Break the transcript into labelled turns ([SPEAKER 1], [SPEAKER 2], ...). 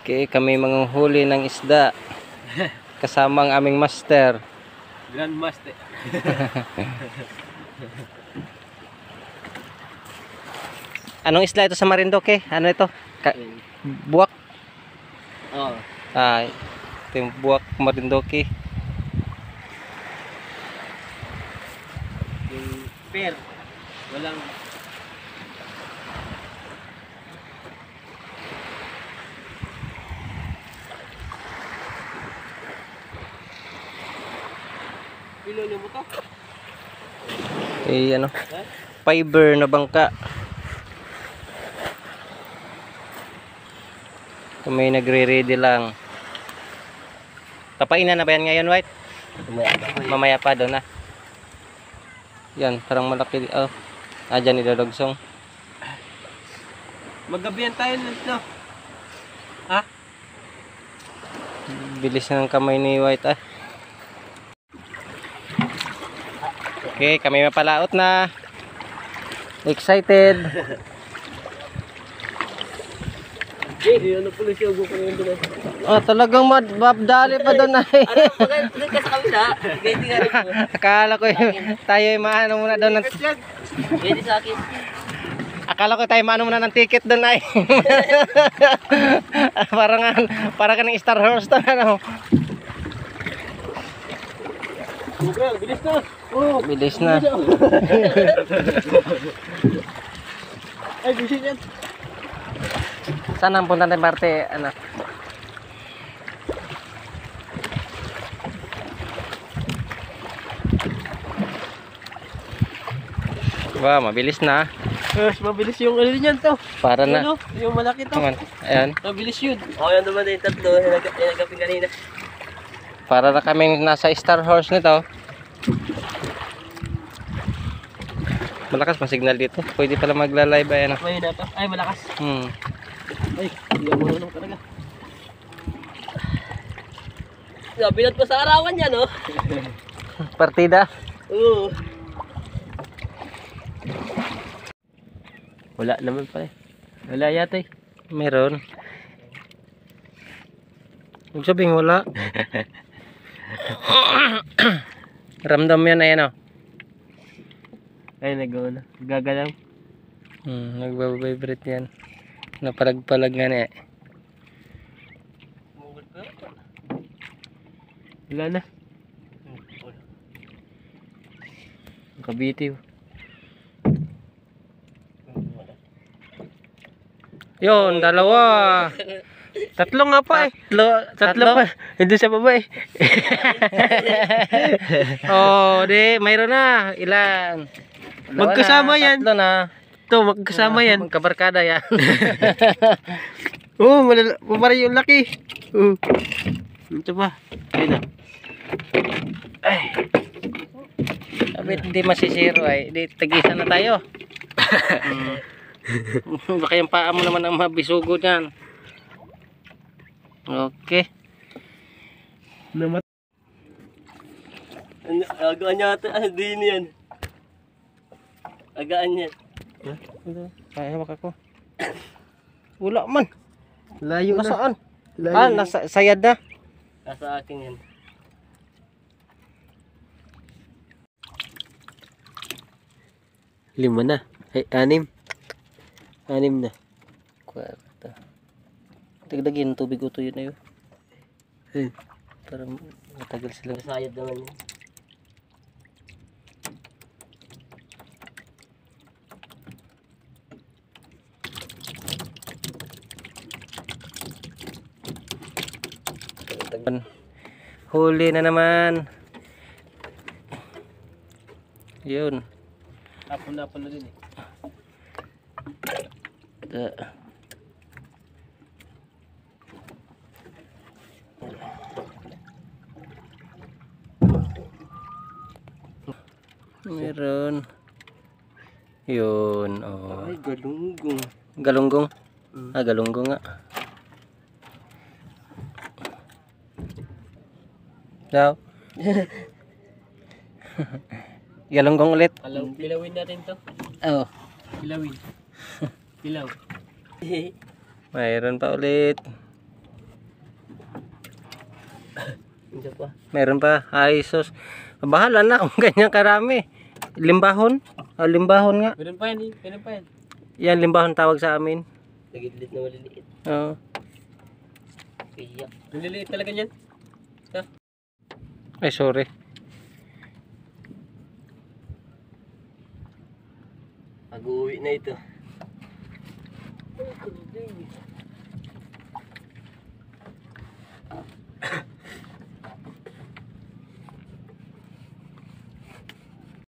[SPEAKER 1] Okay, kami manguhuli ng isda. Kasama ang aming master.
[SPEAKER 2] Grand Master.
[SPEAKER 1] Anong isla ito sa Marinduque? Ano ito? Buwak?
[SPEAKER 2] Oo.
[SPEAKER 1] Ito yung buwak Marinduque.
[SPEAKER 2] Yung pair. Walang... Pilolo mo to?
[SPEAKER 1] Ano? Fiber na bangka. Kami nagre-ready lang. Papainan na ba yan ngayon, White? Mamaya pa doon na. Yan, parang malaki. Oh, dyan niladogsong.
[SPEAKER 2] Maggabihan tayo nito. Ha?
[SPEAKER 1] Bilis na ng kamay ni White ah. Okay, kami mapalaot na. Excited.
[SPEAKER 2] Hindi, ano pala siya ugo ko yung doon.
[SPEAKER 1] Oh, talagang mabdali pa doon ay.
[SPEAKER 2] Doon ka sa kabila. Pwede nga rin po.
[SPEAKER 1] Akala ko tayo ay maano muna doon.
[SPEAKER 2] Pwede sa akin.
[SPEAKER 1] Akala ko tayo maano muna ng ticket doon ay. Parang ng Star Wars to ano.
[SPEAKER 2] Bilis na. Oh,
[SPEAKER 1] bilis na.
[SPEAKER 2] Ay, bilis yan.
[SPEAKER 1] Saan ang punta ng parte, ano? Wow, mabilis na.
[SPEAKER 2] Mas mabilis yung ano niyan to.
[SPEAKER 1] Para na.
[SPEAKER 2] Ano? Yung malaki to.
[SPEAKER 1] Ayan.
[SPEAKER 2] Mabilis yun. Oh, yan naman yung tatlo. Nagapin kanina.
[SPEAKER 1] Para na kaming nasa Star Horse nito. Malakas pa signal dito. Pwede pala magla-live ay ano.
[SPEAKER 2] May na to. Ay, malakas. Ay, hindi ako marunong talaga. Binat pa sa arawan yan, oh.
[SPEAKER 1] Partida.
[SPEAKER 2] Oo. Wala naman pala. Wala yata eh.
[SPEAKER 1] Meron. Huwag sabing wala. Ramdam yan ay ano.
[SPEAKER 2] Ay, nag-ano. Gagalaw.
[SPEAKER 1] Nagbabibrate yan. Napalag-palag nga niya.
[SPEAKER 2] Wala na. Kabitiw.
[SPEAKER 1] Yun, dalawa.
[SPEAKER 2] Tatlo nga pa eh. Tatlo pa. Hindi sa baba eh.
[SPEAKER 1] Oh, di, mayroon na. Ilan?
[SPEAKER 2] Magkasama yan.
[SPEAKER 1] Tatlo na.
[SPEAKER 2] Ito, magkasama yan.
[SPEAKER 1] Magkabarkada yan.
[SPEAKER 2] Oo, mapari yung laki. Ito pa. Ayun na.
[SPEAKER 1] Ay. Sabi, hindi masisiro ay. Di, tag-isa na tayo. Baka yung paa mo naman ang mabisugo dyan. Okay.
[SPEAKER 2] Agaan yata. Hindi yan. Agaan yan.
[SPEAKER 1] Ay, hawak ako. Wala man.
[SPEAKER 2] Layo na.
[SPEAKER 1] Nasaan?
[SPEAKER 2] Layo
[SPEAKER 1] nasa sayad na.
[SPEAKER 2] Nasa akin yan. Lima na. Ay, 6. 6 na.
[SPEAKER 1] Kwarta. Dagdagin tubig uto yun na yun. Para matagal sila.
[SPEAKER 2] Sayad naman yun.
[SPEAKER 1] Huli na naman. Yun.
[SPEAKER 2] Apon na din eh.
[SPEAKER 1] Meron. Yun. Oh.
[SPEAKER 2] Ay, galunggong.
[SPEAKER 1] Galunggong? Galunggong nga. Daw. Galunggong ulit.
[SPEAKER 2] Pilawin natin to.
[SPEAKER 1] Oh.
[SPEAKER 2] Pilawin. Pilaw.
[SPEAKER 1] Mayroon pa ulit.
[SPEAKER 2] Isa pa.
[SPEAKER 1] Meron pa. Ay, sus. Bahala na kung ganyan karami. Limbahon. Limbahon nga.
[SPEAKER 2] Meron pa yan eh. Meron pa yan.
[SPEAKER 1] Yan, limbahon tawag sa amin.
[SPEAKER 2] Nagidlit na maliliit.
[SPEAKER 1] Oo.
[SPEAKER 2] Kaya. Maliliit talaga yan.
[SPEAKER 1] Ay, sorry.
[SPEAKER 2] Pag-uwi na ito.